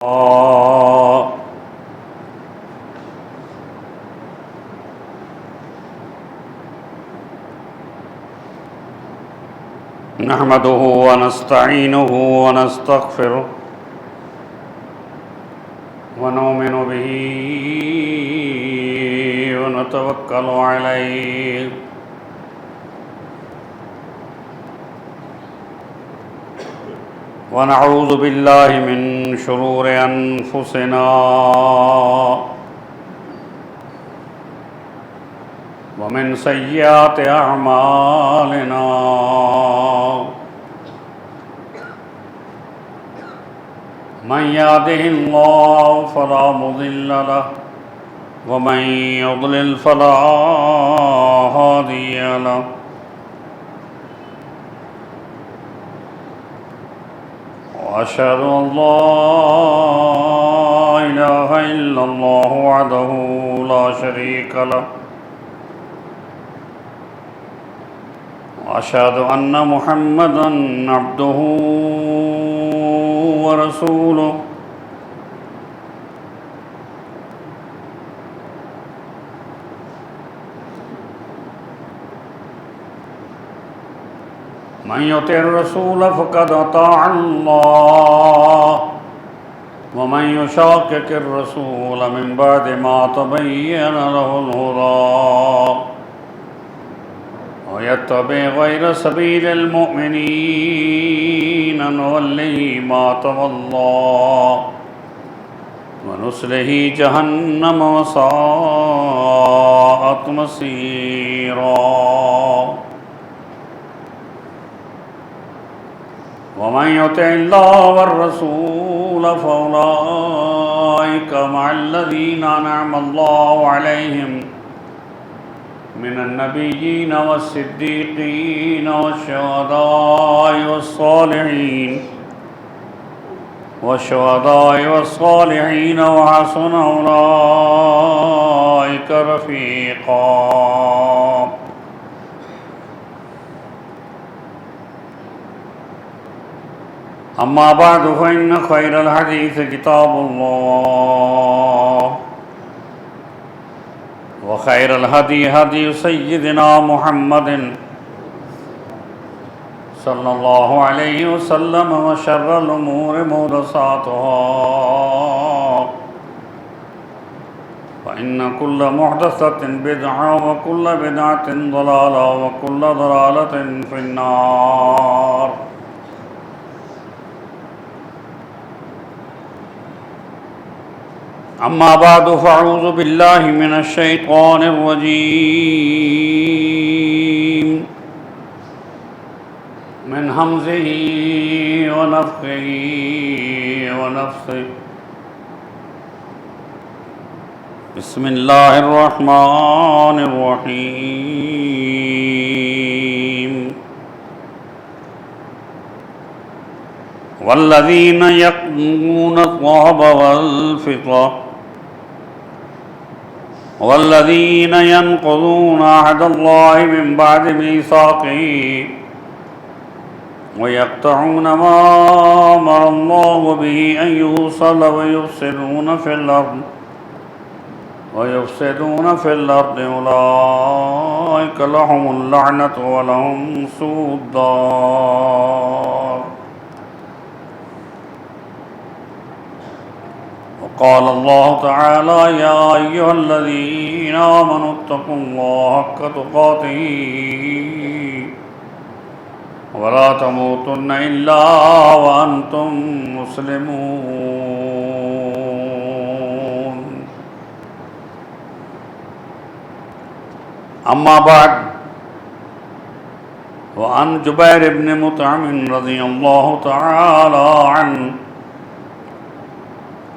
نحمده ونستعينه ونستغفره ونؤمن به ونتوكل عليه ونعوذ بالله من شرور أنفسنا ومن سيئات أعمالنا من يهده الله فلا مضل له ومن يضلل فلا هادي له وأشهد أن لا إله إلا الله وحده لا شريك له وأشهد أن محمدًا عبده ورسوله من يطع الرسول فقد أطاع الله ومن يشاقق الرسول من بعد ما تبين له الهدى ويتبع غير سبيل المؤمنين نوله ما تولى ونصله جهنم وساءت مصيرا ومن يطع الله والرسول فأولئك مع الذين أنعم الله عليهم من النبيين والصديقين والشهداء والصالحين وحسن أولئك رفيقا. أما بعد فإن خير الحديث كتاب الله وخير الهدي هدي سيدنا محمد صلى الله عليه وسلم وشر الأمور محدثاتها فإن كل محدثة بدعة وكل بدعة ضلالة وكل ضلالة في النار. أما بعد فأعوذ بالله من الشيطان الرجيم من همزه ونفخه ونفثه. بسم الله الرحمن الرحيم. والذين يكتمون الذهب والفضة والذين ينقضون عهد الله من بعد ميثاقه ويقطعون ما أمر الله به أن يوصل ويفسدون في الأرض أولئك لهم اللعنة ولهم سوء الدار. قال الله تعالى يا أيها الذين آمنوا اتقوا الله حق تقاته ولا تموتن إلا وأنتم مسلمون. أما بعد وعن جبير بن مطعم رضي الله تعالى عنه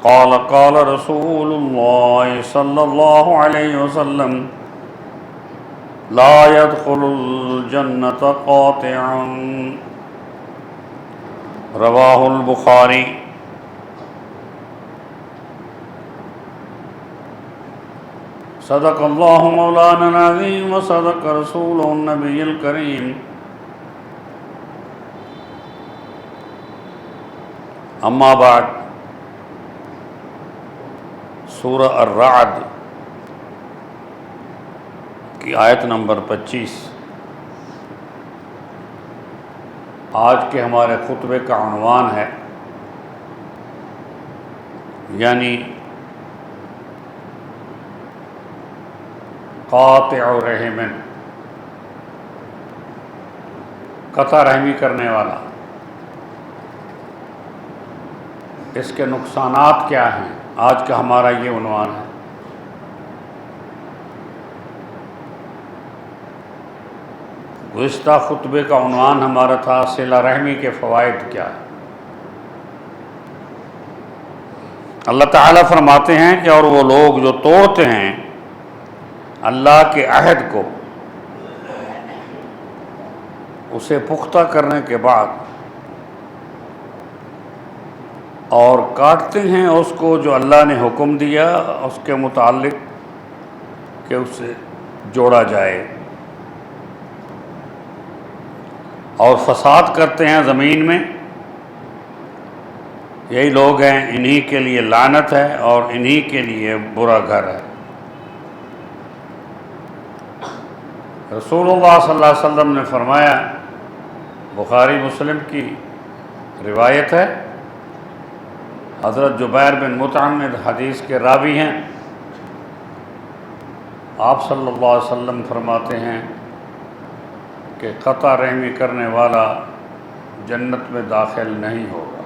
قال قال رسول الله صلى الله عليه وسلم لا يدخل الجنة قاطع. رواہ البخاری. صدق اللہ مولانا العظیم وصدق رسولہ النبی الکریم. اما بعد سورہ الرعد کی آیت نمبر 25 آج کے ہمارے خطبے کا عنوان ہے، یعنی قاطع رحم، قطع رحمی کرنے والا۔ اس کے نقصانات کیا ہیں؟ آج کا ہمارا یہ عنوان ہے۔ گزشتہ خطبے کا عنوان ہمارا تھا صلہ رحمی کے فوائد کیا ہے۔ اللہ تعالیٰ فرماتے ہیں کہ اور وہ لوگ جو توڑتے ہیں اللہ کے عہد کو، اسے پختہ کرنے کے بعد، اور کاٹتے ہیں اس کو جو اللہ نے حکم دیا اس کے متعلق کہ اسے جوڑا جائے، اور فساد کرتے ہیں زمین میں، یہی لوگ ہیں، انہی کے لیے لعنت ہے اور انہی کے لیے برا گھر ہے۔ رسول اللہ صلی اللہ علیہ وسلم نے فرمایا، بخاری مسلم کی روایت ہے، حضرت جبیر بن مطعم حدیث کے راوی ہیں، آپ صلی اللہ علیہ وسلم فرماتے ہیں کہ قطع رحمی کرنے والا جنت میں داخل نہیں ہوگا۔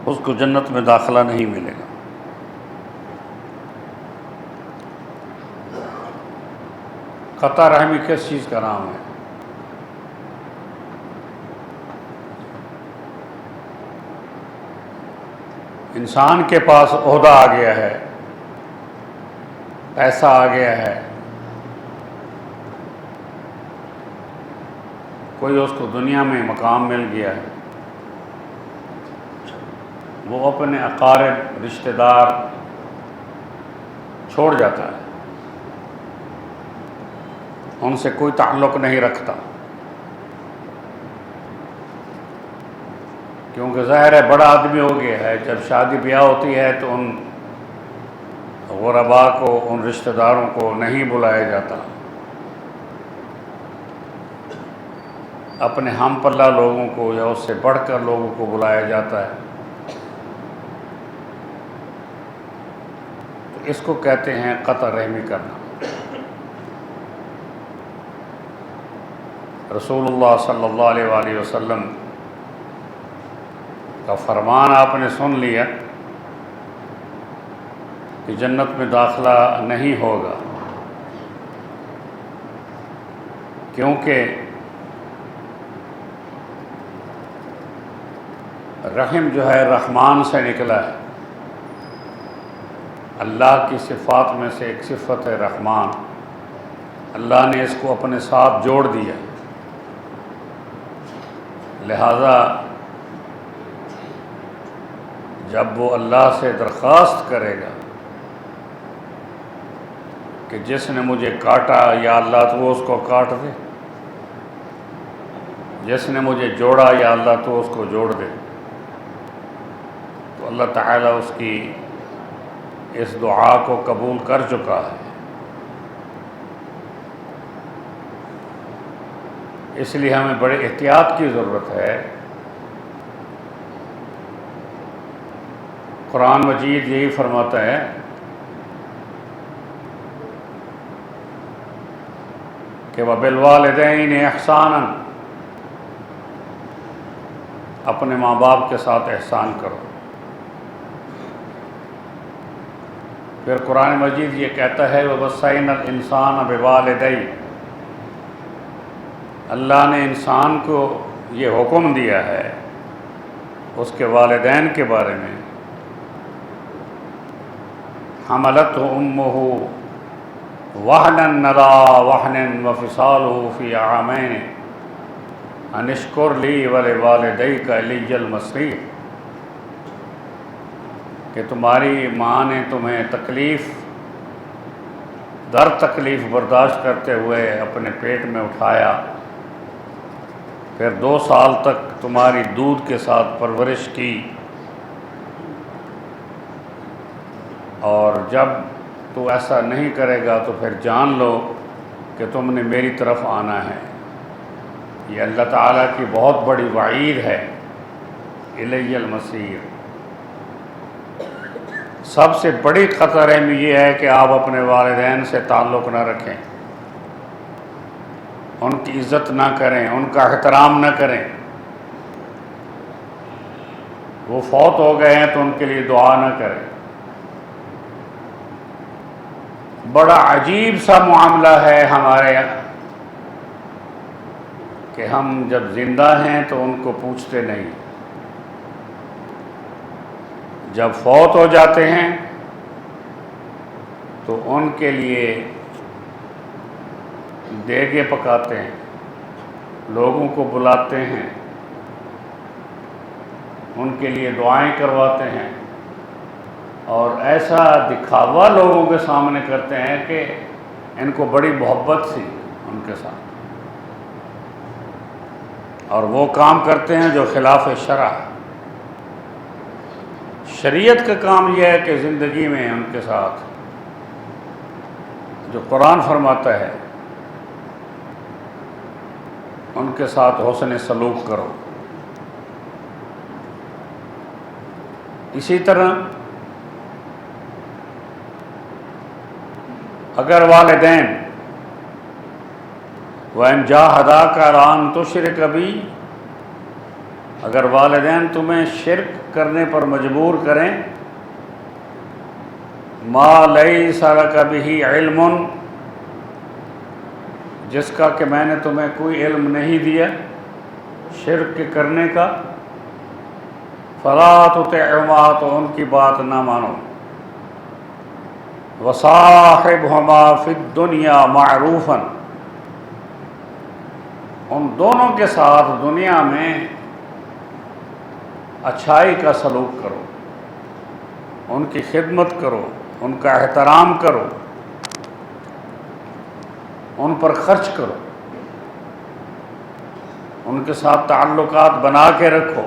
اس کو جنت میں داخلہ نہیں ملے گا۔ قطع رحمی کس چیز کا نام ہے؟ انسان کے پاس عہدہ آ گیا ہے، پیسہ آ گیا ہے، کوئی اس کو دنیا میں مقام مل گیا ہے، وہ اپنے اقارب رشتہ دار چھوڑ جاتا ہے، ان سے کوئی تعلق نہیں رکھتا، کیونکہ ظاہر ہے بڑا آدمی ہو گیا ہے۔ جب شادی بیاہ ہوتی ہے تو ان غرباء کو، ان رشتہ داروں کو نہیں بلایا جاتا، اپنے ہم پلہ لوگوں کو یا اس سے بڑھ کر لوگوں کو بلایا جاتا ہے۔ تو اس کو کہتے ہیں قطع رحمی کرنا۔ رسول اللہ صلی اللہ علیہ وآلہ وسلم کا فرمان آپ نے سن لیا کہ جنت میں داخلہ نہیں ہوگا، کیونکہ رحم جو ہے رحمان سے نکلا ہے۔ اللہ کی صفات میں سے ایک صفت ہے رحمان، اللہ نے اس کو اپنے ساتھ جوڑ دیا، لہذا جب وہ اللہ سے درخواست کرے گا کہ جس نے مجھے کاٹا یا اللہ تو اس کو کاٹ دے، جس نے مجھے جوڑا یا اللہ تو اس کو جوڑ دے، تو اللہ تعالیٰ اس کی اس دعا کو قبول کر چکا ہے۔ اس لیے ہمیں بڑے احتیاط کی ضرورت ہے۔ قرآن مجید یہی فرماتا ہے کہ وَبِالْوَالِدَيْنِ إِحْسَانًا، اپنے ماں باپ کے ساتھ احسان کرو۔ پھر قرآن مجید یہ کہتا ہے وَوَصَّيْنَا الْإِنسَانَ بِوَالِدَيْهِ، اللہ نے انسان کو یہ حکم دیا ہے اس کے والدین کے بارے میں، حملتہ امہ وہنا علی وہن وفصالہ فی عامین ان اشکر لی ولوالدیک الی المصیر، کہ تمہاری ماں نے تمہیں تکلیف در تکلیف برداشت کرتے ہوئے اپنے پیٹ میں اٹھایا، پھر 2 سال تک تمہاری دودھ کے ساتھ پرورش کی، اور جب تو ایسا نہیں کرے گا تو پھر جان لو کہ تم نے میری طرف آنا ہے۔ یہ اللہ تعالیٰ کی بہت بڑی وعید ہے، الی المصیر۔ سب سے بڑی خطر یہ ہے کہ آپ اپنے والدین سے تعلق نہ رکھیں، ان کی عزت نہ کریں، ان کا احترام نہ کریں۔ وہ فوت ہو گئے ہیں تو ان کے لیے دعا نہ کریں۔ بڑا عجیب سا معاملہ ہے ہمارے یہاں کہ ہم جب زندہ ہیں تو ان کو پوچھتے نہیں، جب فوت ہو جاتے ہیں تو ان کے لیے دیگیں پکاتے ہیں، لوگوں کو بلاتے ہیں، ان کے لیے دعائیں کرواتے ہیں، اور ایسا دکھاوا لوگوں کے سامنے کرتے ہیں کہ ان کو بڑی محبت تھی ان کے ساتھ، اور وہ کام کرتے ہیں جو خلاف شرع۔ شریعت کا کام یہ ہے کہ زندگی میں ان کے ساتھ جو قرآن فرماتا ہے ان کے ساتھ حسن سلوک کرو۔ اسی طرح اگر والدین وَإِنْ جَاهَدَاكَ عَلَىٰ أَن تُشْرِكَ بِي، اگر والدین تمہیں شرک کرنے پر مجبور کریں، مَا لَيْسَ لَكَ بِهِ عِلْمٌ، جس کا کہ میں نے تمہیں کوئی علم نہیں دیا شرک کرنے کا، فَلَا تُطِعْهُمَا، تو ان کی بات نہ مانو، وَصَاحِبْهُمَا فِي الدُّنْيَا مَعْرُوفًا، ان دونوں کے ساتھ دنیا میں اچھائی کا سلوک کرو، ان کی خدمت کرو، ان کا احترام کرو، ان پر خرچ کرو، ان کے ساتھ تعلقات بنا کے رکھو۔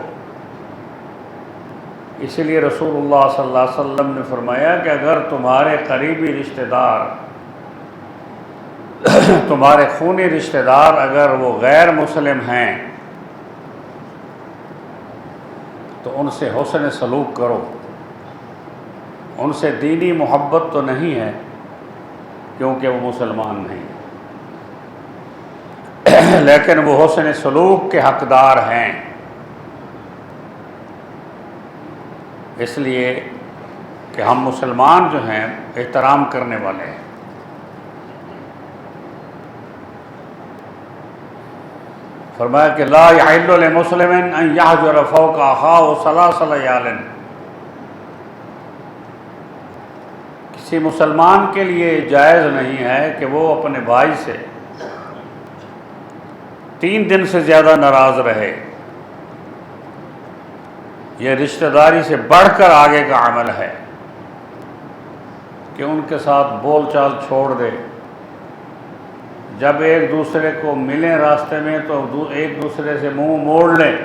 اسی لیے رسول اللہ صلی اللہ علیہ وسلم نے فرمایا کہ اگر تمہارے قریبی رشتہ دار، تمہارے خونی رشتہ دار اگر وہ غیر مسلم ہیں تو ان سے حسن سلوک کرو۔ ان سے دینی محبت تو نہیں ہے کیونکہ وہ مسلمان نہیں، لیکن وہ حسن سلوک کے حقدار ہیں، اس لیے کہ ہم مسلمان جو ہیں احترام کرنے والے ہیں۔ فرمایا کہ لا یحل لمسلم ان یحجر فوق اخاہ ثلاث لیال، کسی مسلمان کے لیے جائز نہیں ہے کہ وہ اپنے بھائی سے 3 دن سے زیادہ ناراض رہے۔ یہ رشتہ داری سے بڑھ کر آگے کا عمل ہے کہ ان کے ساتھ بول چال چھوڑ دے، جب ایک دوسرے کو ملیں راستے میں تو ایک دوسرے سے منہ موڑ لیں۔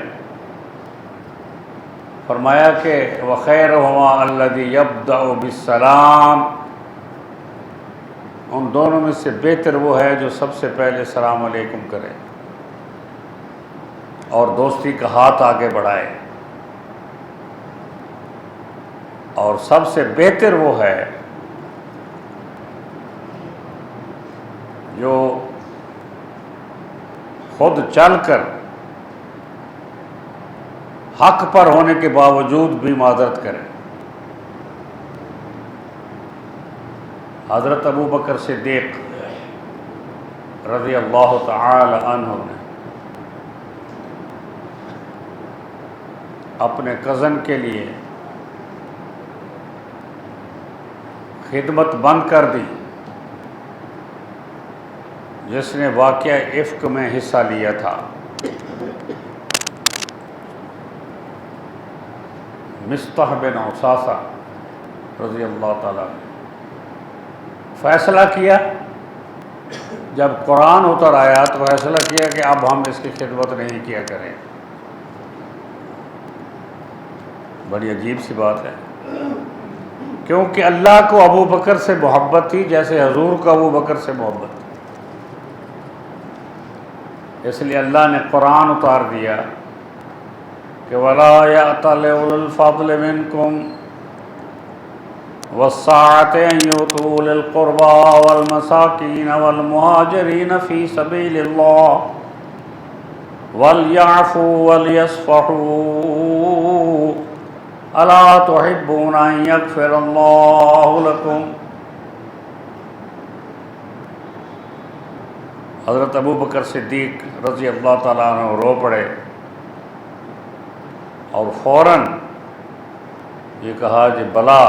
فرمایا کہ وَخَيْرُهُمَا الَّذِي يَبْدَأُ بِالسَّلَامِ، ان دونوں میں سے بہتر وہ ہے جو سب سے پہلے السلام علیکم کرے اور دوستی کا ہاتھ آگے بڑھائے، اور سب سے بہتر وہ ہے جو خود چل کر حق پر ہونے کے باوجود بھی معذرت کرے۔ حضرت ابو بکر صدیق رضی اللہ تعالی عنہ نے اپنے کزن کے لیے خدمت بند کر دی جس نے واقعہ افک میں حصہ لیا تھا۔ مصطح بن عثاصہ رضی اللہ تعالیٰ نے فیصلہ کیا جب قرآن اتر آیا تو فیصلہ کیا کہ اب ہم اس کی خدمت نہیں کیا کریں. بڑی عجیب سی بات ہے، کیونکہ اللہ کو ابو بکر سے محبت تھی جیسے حضور کو ابو بکر سے محبت تھی. اس لیے اللہ نے قرآن اتار دیا کہ وَلَا يَأْتَلِ أُولُو الْفَضْلِ مِنْكُمْ وَالسَّعَةِ أَنْ يُؤْتُوا أُولِي الْقُرْبَى وَالْمَسَاكِينَ وَالْمُهَاجِرِينَ فِي سَبِيلِ اللَّهِ وَلْيَعْفُوا وَلْيَصْفَحُوا أَلَا تُحِبُّونَ أَنْ يَغْفِرَ اللَّهُ لَكُمْ. حضرت ابو بکر صدیق رضی اللہ تعالیٰ عنہ رو پڑے اور فوراً یہ کہا کہ بلا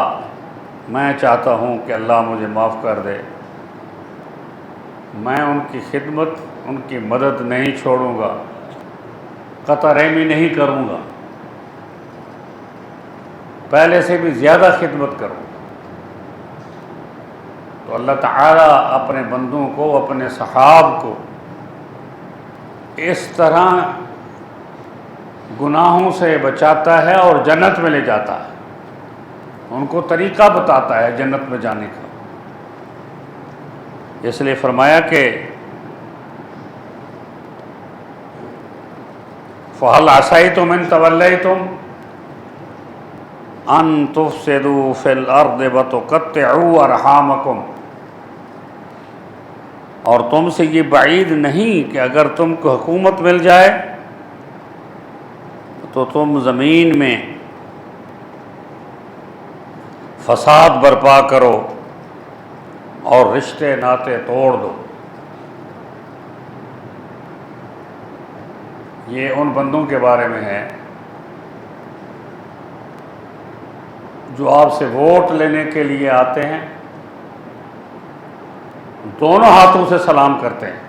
میں چاہتا ہوں کہ اللہ مجھے معاف کر دے، میں ان کی خدمت، ان کی مدد نہیں چھوڑوں گا، قطع رحمی نہیں کروں گا، پہلے سے بھی زیادہ خدمت کروں گا. تو اللہ تعالیٰ اپنے بندوں کو، اپنے صحاب کو اس طرح گناہوں سے بچاتا ہے اور جنت میں لے جاتا ہے، ان کو طریقہ بتاتا ہے جنت میں جانے کا. اس لیے فرمایا کہ فَهَلْ عَصَيْتُمْ إِن تَوَلَّيْتُمْ أَن تُفْسِدُوا فِي الْأَرْضِ وَتُقَطِّعُوا أَرْحَامَكُمْ. اور تم سے یہ بعید نہیں کہ اگر تم کو حکومت مل جائے تو تم زمین میں فساد برپا کرو اور رشتے ناطے توڑ دو. یہ ان بندوں کے بارے میں ہے جو آپ سے ووٹ لینے کے لیے آتے ہیں، دونوں ہاتھوں سے سلام کرتے ہیں.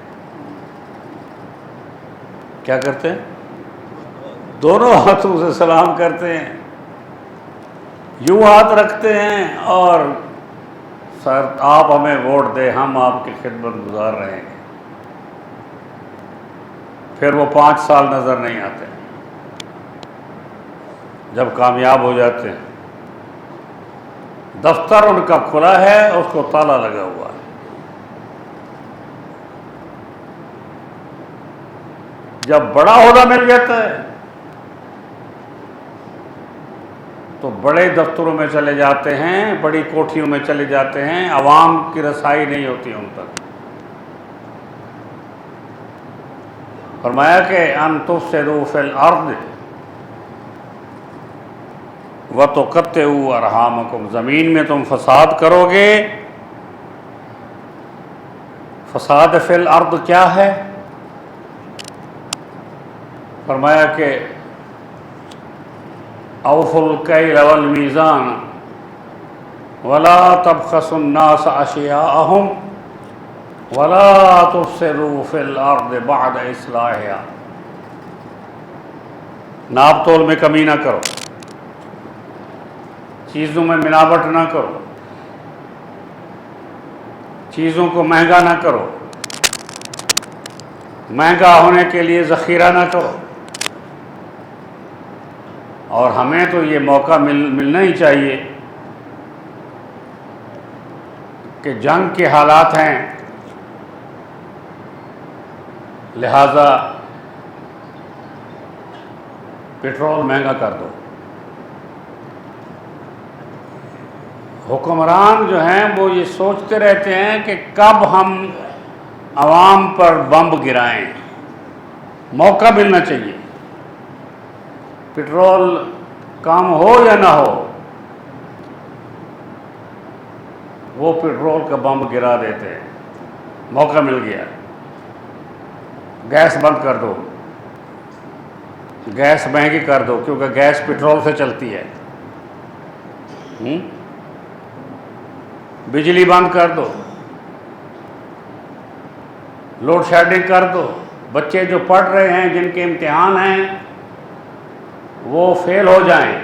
کیا کرتے ہیں؟ دونوں ہاتھوں سے سلام کرتے ہیں، یوں ہاتھ رکھتے ہیں اور سر آپ ہمیں ووٹ دیں، ہم آپ کی خدمت گزار رہے ہیں. پھر وہ 5 سال نظر نہیں آتے، جب کامیاب ہو جاتے ہیں دفتر ان کا کھلا ہے، اس کو تالا لگا ہوا ہے. جب بڑا عہدہ مل جاتا ہے تو بڑے دفتروں میں چلے جاتے ہیں، بڑی کوٹھیوں میں چلے جاتے ہیں، عوام کی رسائی نہیں ہوتی ان تک. فرمایا کہ ان تفسدوا فی الارض وتقطعوا ارحامکم، زمین میں تم فساد کرو گے. فساد فی الارض کیا ہے؟ فرمایا کہ اوفوا الکیل والمیزان ولا تبخسوا الناس اشیاءهم ولا تفسدوا فی الارض بعد اصلاحها. ناپ تول میں کمی نہ کرو، چیزوں میں ملاوٹ نہ کرو، چیزوں کو مہنگا نہ کرو، مہنگا ہونے کے لیے ذخیرہ نہ کرو. اور ہمیں تو یہ موقع ملنا ہی چاہیے کہ جنگ کے حالات ہیں، لہذا پیٹرول مہنگا کر دو. حکمران جو ہیں وہ یہ سوچتے رہتے ہیں کہ کب ہم عوام پر بمب گرائیں، موقع ملنا چاہیے، پیٹرول کم ہو یا نہ ہو وہ پیٹرول کا بمب گرا دیتے ہیں. موقع مل گیا، گیس بند کر دو، گیس مہنگی کر دو کیونکہ گیس پیٹرول سے چلتی ہے. بجلی بند کر دو، لوڈ شیڈنگ کر دو. بچے جو پڑھ رہے ہیں، جن کے امتحان ہیں، وہ فیل ہو جائیں،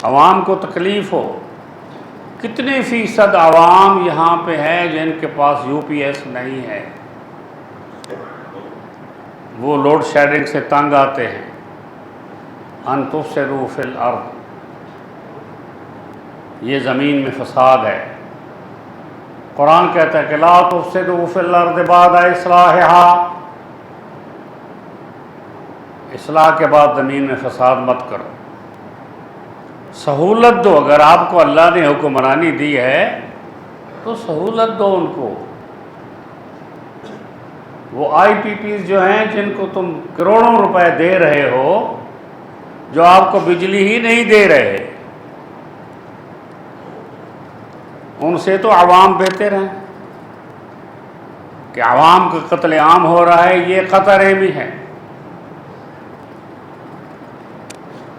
عوام کو تکلیف ہو، کتنے فیصد عوام یہاں پہ ہے جن کے پاس یو پی ایس نہیں ہے؟ وہ لوڈ شیڈنگ سے تنگ آتے ہیں۔ ان تفسدوا فی الارض، یہ زمین میں فساد ہے۔ قرآن کہتا ہے کہ لا تفسدوا فی الارض بعد اصلاحھا، اصلاح کے بعد زمین میں فساد مت کرو۔ سہولت دو، اگر آپ کو اللہ نے حکمرانی دی ہے تو سہولت دو ان کو۔ وہ آئی پی پیز جو ہیں جن کو تم کروڑوں روپے دے رہے ہو، جو آپ کو بجلی ہی نہیں دے رہے، ان سے تو عوام بہتر ہیں۔ کہ عوام کا قتل عام ہو رہا ہے، یہ قطع رحمی ہے۔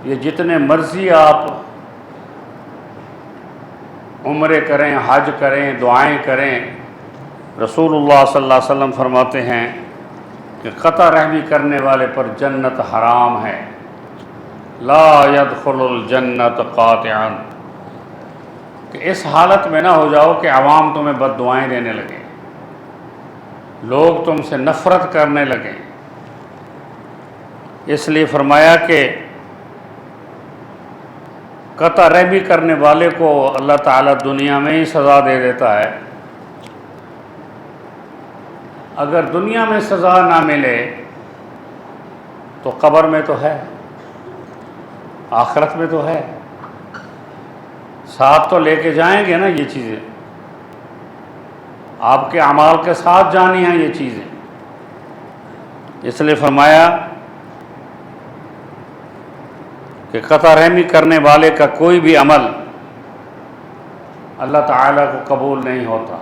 یہ جتنے مرضی آپ عمرے کریں، حج کریں، دعائیں کریں، رسول اللہ صلی اللہ علیہ وسلم فرماتے ہیں کہ قطع رحمی کرنے والے پر جنت حرام ہے۔ لا يدخل الجنت قاطعا، کہ اس حالت میں نہ ہو جاؤ کہ عوام تمہیں بد دعائیں دینے لگیں، لوگ تم سے نفرت کرنے لگیں۔ اس لیے فرمایا کہ قطع رحمی کرنے والے کو اللہ تعالیٰ دنیا میں ہی سزا دے دیتا ہے۔ اگر دنیا میں سزا نہ ملے تو قبر میں تو ہے، آخرت میں تو ہے، ساتھ تو لے کے جائیں گے نا یہ چیزیں، آپ کے اعمال کے ساتھ جانی ہیں یہ چیزیں۔ اس لیے فرمایا کہ قطع رحمی کرنے والے کا کوئی بھی عمل اللہ تعالیٰ کو قبول نہیں ہوتا۔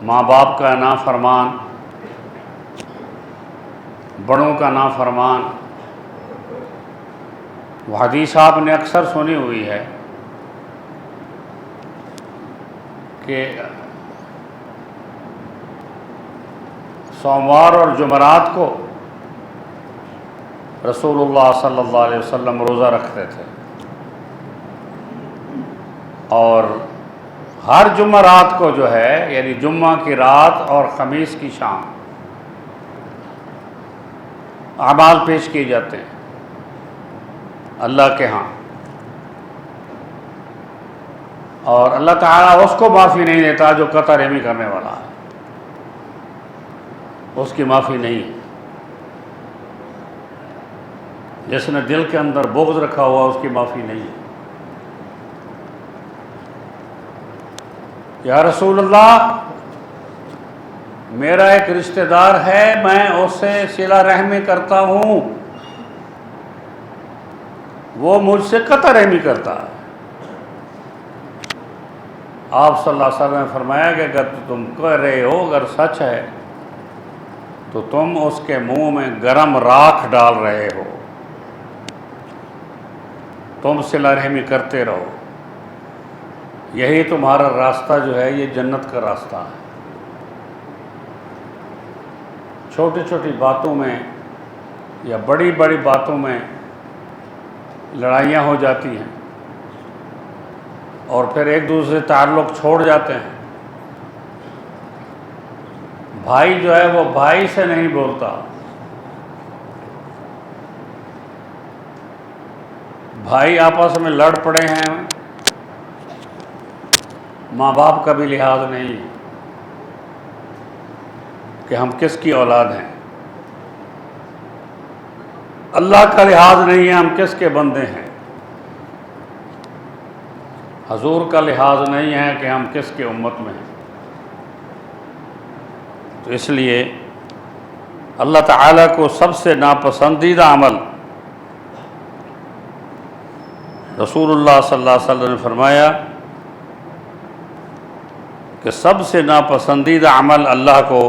ماں باپ کا نافرمان، بڑوں کا نافرمان، وہ حدیث آپ نے اکثر سنی ہوئی ہے کہ سوموار اور جمعرات کو رسول اللہ صلی اللہ علیہ وسلم روزہ رکھتے تھے، اور ہر جمعرات کو جو ہے، یعنی جمعہ کی رات اور خمیس کی شام، اعمال پیش کیے جاتے ہیں اللہ کے ہاں، اور اللہ تعالیٰ اس کو معافی نہیں دیتا جو قطع رحمی کرنے والا ہے، اس کی معافی نہیں ہے۔ جس نے دل کے اندر بغض رکھا ہوا اس کی معافی نہیں ہے۔ یا رسول اللہ، میرا ایک رشتہ دار ہے، میں اس سے صلہ رحمی کرتا ہوں، وہ مجھ سے قطع رحمی کرتا ہے۔ آپ صلی اللہ علیہ وسلم نے فرمایا کہ اگر تم کہہ رہے ہو، اگر سچ ہے تو تم اس کے منہ میں گرم راکھ ڈال رہے ہو، تم صلہ رحمی کرتے رہو، یہی تمہارا راستہ جو ہے یہ جنت کا راستہ ہے۔ چھوٹی چھوٹی باتوں میں یا بڑی بڑی باتوں میں لڑائیاں ہو جاتی ہیں، اور پھر ایک دوسرے سے تعلق چھوڑ جاتے ہیں۔ بھائی جو ہے وہ بھائی سے نہیں بولتا، بھائی آپس میں لڑ پڑے ہیں، ماں باپ کا بھی لحاظ نہیں کہ ہم کس کی اولاد ہیں، اللہ کا لحاظ نہیں ہے ہم کس کے بندے ہیں، حضور کا لحاظ نہیں ہے کہ ہم کس کے امت میں ہیں۔ تو اس لیے اللہ تعالیٰ کو سب سے ناپسندیدہ عمل، رسول اللہ صلی اللہ علیہ وسلم نے فرمایا کہ سب سے ناپسندیدہ عمل اللہ کو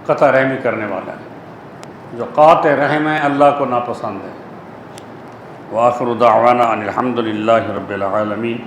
قطع رحمی کرنے والا ہے۔ جو قاطع رحم ہے اللہ کو ناپسند ہے۔ وآخر دعوانا ان الحمد للہ رب العالمین۔